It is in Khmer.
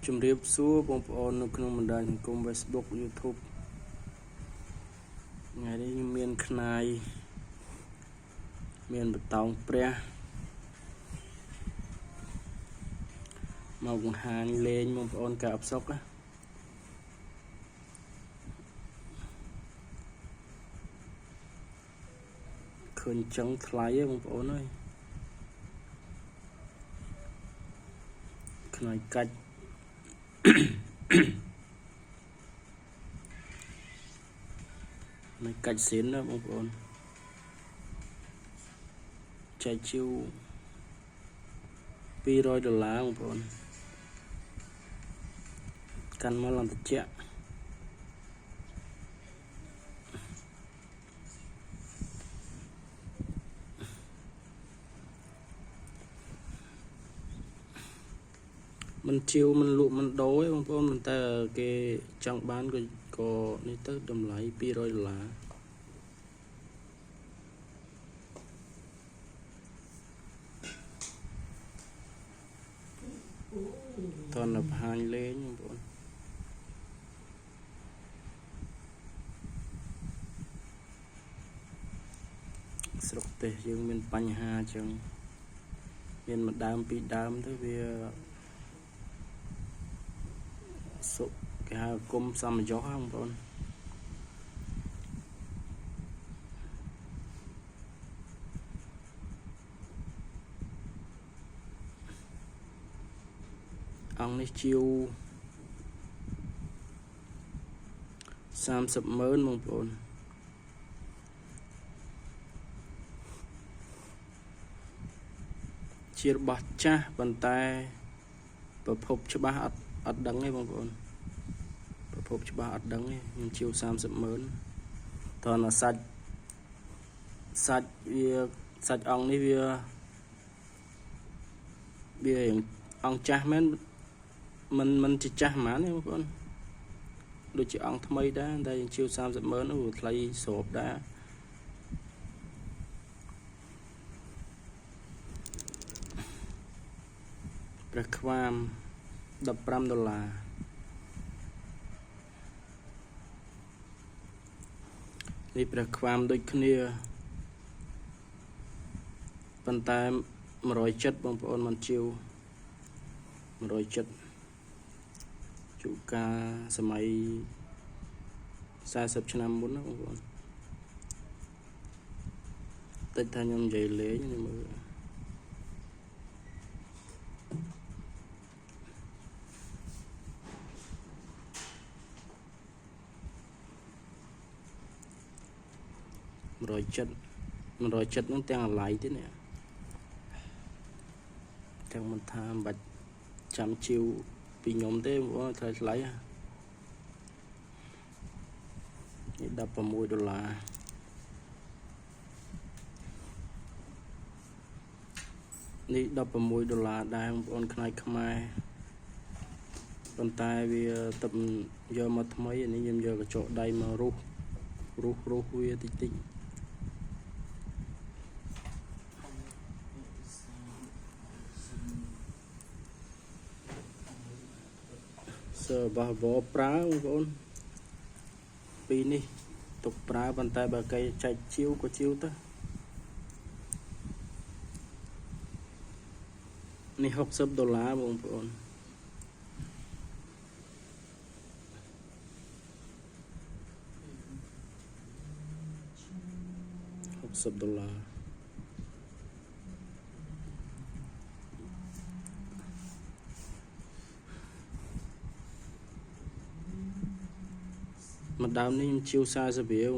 ជំរាបសួរបងប្អូននៅក្នុងបណ្ដាញសង្គម Facebook YouTube ថ្ងៃនេះខ្ញុំមានខ្នាយមានបតោងព្រះមកបង្ហាញលេងបងប្អូនការអបសុកឃើញចឹងថ្លៃបងប្អូនអើយខ្នាយកាច់មិនកាច់សិនណាបងប្អូនចែកជូ$200បងប្អូនកាន់មកឡើងតិចមិនជាវមិនលក់មិនដូរទេបងប្អូនមិនតែគេចង់បានក៏នេះទៅតម្លៃ$200តើបង្ហាញលេងបងប្អូនស្រុកទេសយើងមានបញ្ហាចឹងមានមួយដើមពីរដើមទៅវាសុគេហៅគុំសមយោបងប្អូនអង្គនេះជាវ300000បងប្អូនជារបស់ចាស់ប៉ុន្តែប្រភពច្បាស់អត់ដឹងទេបងប្អូនប្រភពច្បាស់អត់ដឹងទេខ្ញុំជាវ300000តើសាច់វាសាច់អង្គនេះវាអង្គចាស់មែនមិនជាចាស់ហ្មងទេបងប្អូនដូចជាអង្គថ្មីដែរតែជាវ300000អូថ្លៃស្របដែរព្រះខ្វាម$15នេះព្រះខ្វាមដូចគ្នាប៉ុន្តែ170បងប្អូនមិនជាវ170ជូកាសម័យ40ឆ្នាំមុនណាបងប្អូនតិចថាខ្ញុំនិយាយលេងនេះមើល170ហ្នឹងទាំងអាឡ័យទៀតនេះទាំងមិនថាមិនបាច់ចាំជីវពីខ្ញុំទេបងប្អូនថ្លៃនេះ$16នេះ$16ដែរបងប្អូនខ្នាយខ្មែរប៉ុន្តែវាទឹកយកមកថ្មីនេះខ្ញុំយកកញ្ចក់ដៃមករុះវាតិចរបស់វប្រើបងប្អូនពីរនេះទុកប្រើប៉ុន្តែបើគេចែកជីវក៏ជីវទៅនេះ$60បងប្អូន$60មួយដើមនេះខ្ញុំជាវ40រៀល